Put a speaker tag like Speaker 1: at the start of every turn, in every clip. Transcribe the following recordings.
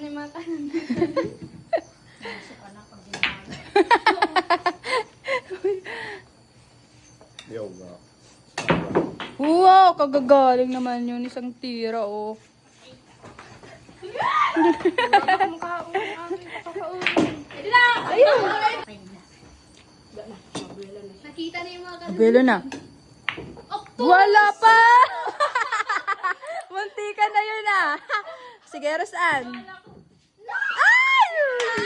Speaker 1: ni Maka.
Speaker 2: Yoga.
Speaker 3: Wow, kagagaling naman yun. Isang tira, oh.
Speaker 1: Nakita na yung mga kanan.
Speaker 3: Abelo na. Wala pa! Munti ka na yun, ah. Sige, Rosan. Ay!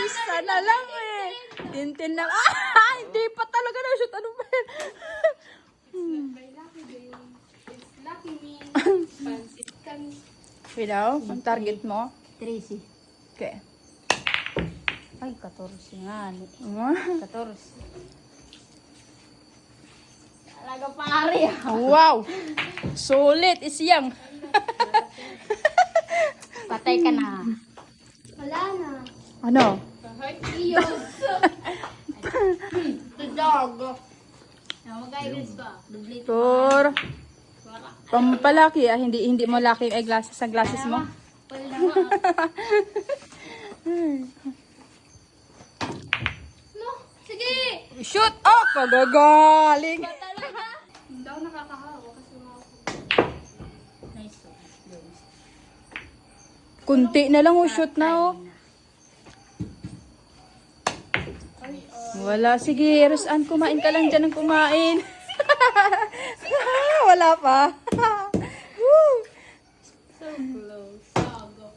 Speaker 3: Sana lang, eh. Tintin lang. Ah! Hindi pa talaga na-shoot. Ano ba yan?
Speaker 1: Lucky me. Pansit kami.
Speaker 3: Pilaw, ang target mo?
Speaker 1: 13.
Speaker 3: Okay.
Speaker 1: Ay, 14 nga. 14. Talaga pare ah.
Speaker 3: Wow! Sulit, isyang.
Speaker 1: Patay ka na. Wala na.
Speaker 3: Ano?
Speaker 1: Iyos. The dog. Mag-guidance ka. Dublate.
Speaker 3: Por. Pampalaki, ah. Hindi mo laki ay glasses sa glasses mo.
Speaker 1: Wala na nga. No, sige.
Speaker 3: Shoot! Oh, kagagaling.
Speaker 1: Talaga. Hindi ako nakakahawa kasi mga nice.
Speaker 3: Kunti na lang, oh. Shoot na, oh. Wala. Sige, Rosan, kumain ka lang dyan ng kumain. Wala pa. Woo!
Speaker 1: So close. Sago.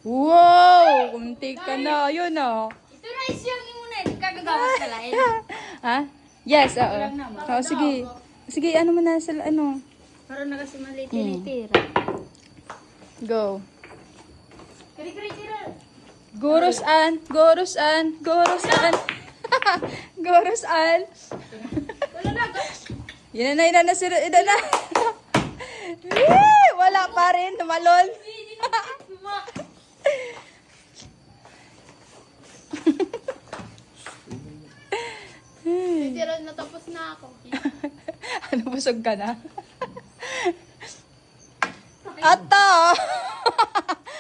Speaker 3: Wow! Kunti ka na. Yun, oh.
Speaker 1: Ito na isyang muna. Kagagawas ka lang.
Speaker 3: Ha? Yes, oo.
Speaker 1: Walang naman.
Speaker 3: Oo, sige. Sige, ano mo na sa ano.
Speaker 1: Parang na kasi maliit-liit.
Speaker 3: Go.
Speaker 1: Kiri-kiri-kiri.
Speaker 3: Gorosan, Gorosan, Gorosan. Gorosan.
Speaker 1: Wala na.
Speaker 3: Yan na, sir. Ina na. Wala pa rin. Tumalon.
Speaker 1: Tira na tapos na ako.
Speaker 3: Ano, busog ka na? Ata!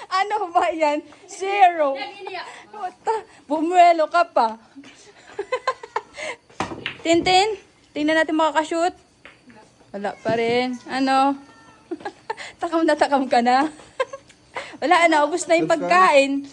Speaker 3: Ano ba yan? Zero. Bumuelo ka pa. Tintin, tingnan natin makakashoot. Wala pa rin. Ano? Takam na takam ka na. Wala na, ubos na yung pagkain.